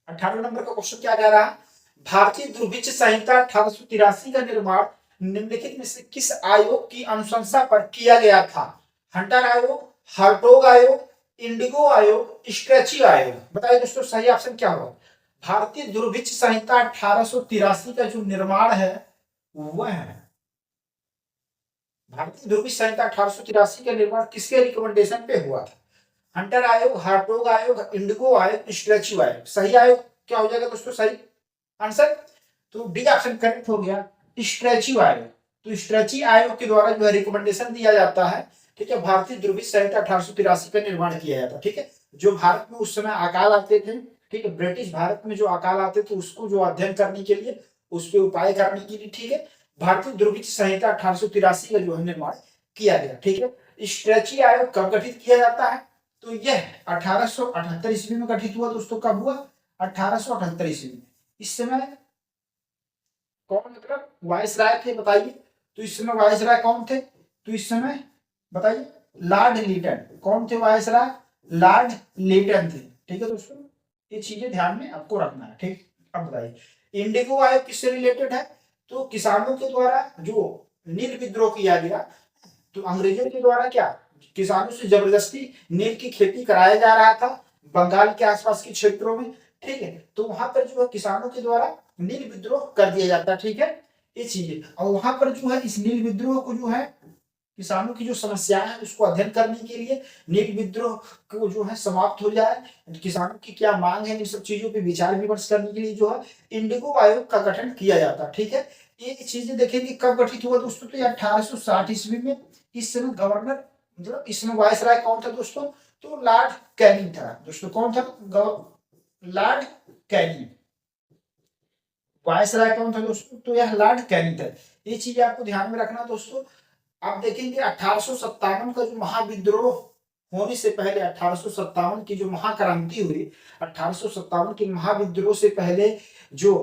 18 number का question क्या कह रहा है, भारतीय दुर्भिक्ष संहिता 1883 का निर्माण निम्नलिखित में से किस आयोग की अनुशंसा पर किया गया था? हंटर आयोग, हार्टोग आयोग, इंडिगो आयोग, स्ट्रेची आयोग। बताइए दोस्तों सही ऑप्शन क्या होगा? भारतीय दुर्भिक्ष संहिता 1883 का जो निर्माण है वह है, भारतीय दुर्भिक्ष संहिता 1883 का निर्माण किसके रिकमेंडेशन पे हुआ था? हंटर आयोग, हार्टोग आयोग, इंडिगो आयोग, स्ट्रेची आयोग। सही आयोग क्या हो जाएगा दोस्तों? सही आंसर तो डी ऑप्शन करेक्ट हो गया, स्ट्रेची आयोग। तो स्ट्रेची आयोग के द्वारा जो है रिकमेंडेशन दिया जाता है, ठीक है, भारतीय दुर्भिक्ष संहिता 1883 का निर्माण किया जाता, ठीक है। जो भारत में उस समय अकाल आते थे, ठीक है, ब्रिटिश भारत में जो अकाल आते थे उसको जो अध्ययन करने के लिए, उस पर उपाय करने के लिए, ठीक है, भारतीय दुर्भिक्ष संहिता 1883 का जो है निर्माण किया गया, ठीक है। स्ट्रेची आयोग कब गठित किया जाता है? तो यह 1878 ईस्वी में गठित हुआ दोस्तों। कब हुआ? 1878 ईस्वी में। इस समय कौन मतलब वायसराय थे बताइए? तो इस समय वायसराय कौन थे? तो इस समय बताइए लॉर्ड लिटन। कौन थे वायसराय? लॉर्ड लिटन थे, ठीक है दोस्तों। ये चीजें ध्यान में आपको रखना है, ठीक। अब बताइए इंडिगो आयोग किससे रिलेटेड है? तो किसानों के द्वारा जो नील विद्रोह किया गया, तो अंग्रेजों के द्वारा क्या किसानों से जबरदस्ती नील की खेती कराया जा रहा था बंगाल के आसपास के क्षेत्रों में, ठीक है। तो वहां पर जो है किसानों के द्वारा नील विद्रोह कर दिया जाता, ठीक है, ये चीजें। और वहां पर जो है इस नील विद्रोह को जो है किसानों की जो समस्याएं है उसको अध्ययन करने के लिए, नील विद्रोह को जो है समाप्त हो जाए, किसानों की क्या मांग है, इन सब चीजों पे विचार विमर्श करने के लिए जो है इंडिगो आयोग का गठन किया जाता, ठीक है। ये चीजें देखेंगे कब गठित हुआ दोस्तों? तो 1860 ईस्वी में। इस समय गवर्नर मतलब इस समय वायसराय कौन था दोस्तों? तो लॉर्ड कैनिंग था दोस्तों। कौन था? Lord Canning. वायसराय कौन था दोस्तों? तो यह लॉर्ड कैनिंग था। ये चीज आपको ध्यान में रखना दोस्तों। आप देखेंगे 1857 का जो महाविद्रोह होने से पहले, 1857 की जो महाक्रांति हुई, 1857 के महाविद्रोह से पहले जो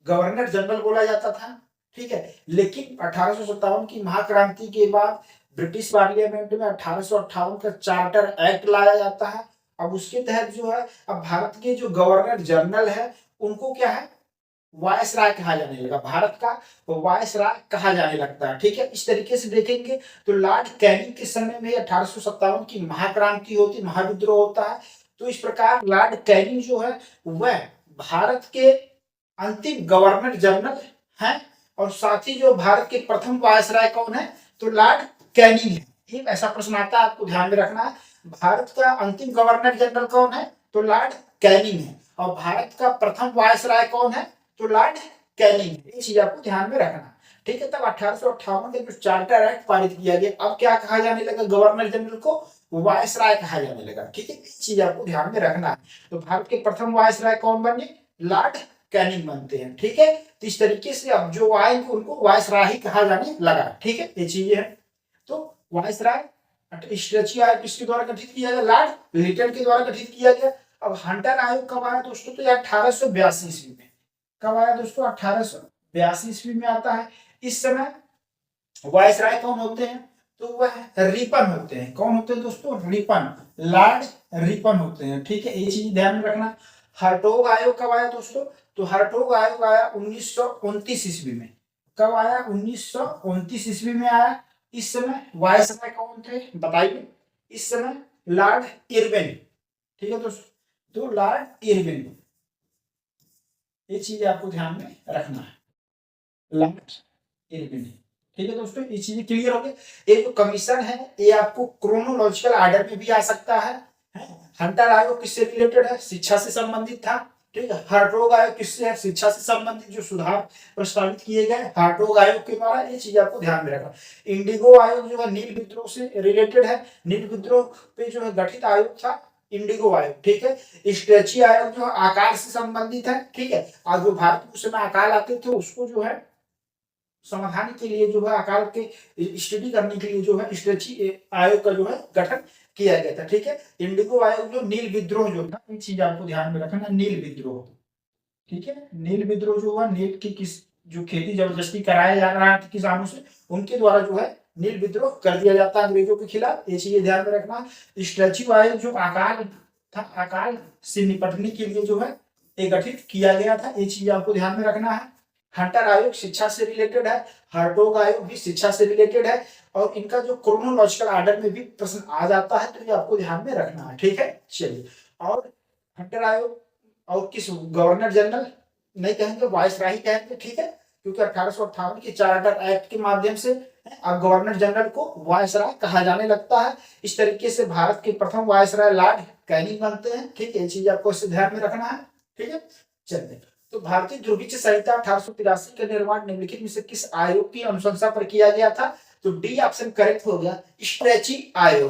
गवर्नर जनरल बोला जाता था, ठीक है। लेकिन 1857 की महाक्रांति के बाद ब्रिटिश पार्लियामेंट में 1858 का चार्टर एक्ट लाया जाता है। अब उसके तहत जो है अब भारत के जो गवर्नर जनरल है उनको क्या है वायसराय कहा जाने लगा, भारत का वायसराय कहा जाने लगता है, ठीक है। इस तरीके से देखेंगे तो लॉर्ड कैनिंग के समय में 1857 की महाक्रांति होती, महाविद्रोह होता है। तो इस प्रकार लॉर्ड कैनिंग जो है वह भारत के अंतिम गवर्नर जनरल हैं, और साथ ही जो भारत के प्रथम वायसराय कौन है? तो लॉर्ड कैनिंग है। एक ऐसा प्रश्न आता है, आपको ध्यान में रखना है, भारत का अंतिम गवर्नर जनरल कौन है? तो लॉर्ड कैनिंग है। और भारत का प्रथम वायसराय कौन है? तो लॉर्ड कैनिंग। ये चीज आपको ध्यान में रखना, ठीक है। तब 1858 में जो चार्टर एक्ट पारित किया गया, अब क्या कहा जाने लगा गवर्नर जनरल को? वायसराय कहा जाने लगा, ठीक है। ये चीज आपको ध्यान में रखना है। तो भारत के प्रथम वायसराय कौन बने? लॉर्ड कैनिंग बनते हैं, ठीक है। तो इस तरीके से अब जो आएंगे उनको वायसराय ही कहा जाने लगा, ठीक है, ये चीजें है। तो वायसराय स्ट्रेची आयोग किसके द्वारा गठित किया गया? लॉर्ड लिटन के द्वारा गठित किया गया। अब हंटर आयोग कब आया दोस्तों? तो 1882 ईस्वी में। कब आया दोस्तों? 1882 ईस्वी में आता है। इस समय वायसराय कौन होते हैं? तो वह रिपन होते हैं। कौन होते हैं दोस्तों? रिपन, लॉर्ड रिपन होते हैं, ठीक है। ये चीज ध्यान में रखना। हार्टोग आयोग कब आया दोस्तों? तो हार्टोग आयोग आया 1929 ईस्वी में। कब आया? 1929 ईस्वी में आया। इस समय वायसराय कौन थे बताइए? इस समय लॉर्ड इरविन, ठीक है दोस्तों। तो लॉर्ड इरविन, ये चीज आपको ध्यान में रखना है, लॉर्ड इरविन, ठीक है दोस्तों। ये चीजें क्लियर हो गई। ये जो कमीशन है ये आपको क्रोनोलॉजिकल ऑर्डर में भी आ सकता है। हंटर आयोग किससे रिलेटेड है? शिक्षा से संबंधित था, ठीक है। हार्टोग आयोग किससे है? शिक्षा से संबंधित जो सुधार प्रस्तावित किए गए हार्टोग आयोग के द्वारा, ये चीज आपको ध्यान में रखना। इंडिगो आयोग जो है नील विद्रोह से रिलेटेड है, नील विद्रोह पे जो है गठित आयोग था इंडिगो आयोग, ठीक है। स्ट्रेची आयोग जो अकाल से संबंधित है, ठीक है। और जो भारत में उस समय अकाल आते थे उसको जो है समाधान के लिए जो है अकाल के स्टडी करने के लिए जो है स्ट्रेची आयोग का जो है गठन किया गया था, ठीक है। इंडिगो आयोग जो नील विद्रोह जो था, ये चीज आपको ध्यान में रखना, नील विद्रोह, ठीक है। नील विद्रोह जो हुआ, नील की किस जो खेती जबरदस्ती कराया जा रहा था किसानों से, उनके द्वारा जो है नील विद्रोह कर दिया जाता अंग्रेजों के खिलाफ, ये चीजें ध्यान में रखना। स्ट्रेची आयोग जो अकाल था, अकाल से निपटने के लिए जो है ये गठित किया गया था, ये चीज आपको ध्यान में रखना है। हंटर आयोग शिक्षा से रिलेटेड है, हर्टोग आयोग भी शिक्षा से रिलेटेड है, और इनका जो क्रोनोलॉजिकल ऑर्डर में भी प्रश्न आ जाता है, तो ये आपको ध्यान में रखना है, ठीक है। चलिए, और हंटर आयोग और किस गवर्नर जनरल नहीं कहेंगे, वायसराय कहेंगे, ठीक है, क्योंकि 1858 के चार्टर एक्ट के माध्यम से अब गवर्नर जनरल को वायसराय कहा जाने लगता है। इस तरीके से भारत के प्रथम वायसराय लॉर्ड कैनिंग बनते हैं, ठीक है, ये चीज आपको इससे ध्यान में रखना है, ठीक है। चलिए, तो भारतीय ध्रुवीय संहिता 1883 का निर्माण निम्नलिखित में से किस आयोग की अनुशंसा पर किया गया था? तो डी ऑप्शन करेक्ट हो गया, स्ट्रेची आयोग।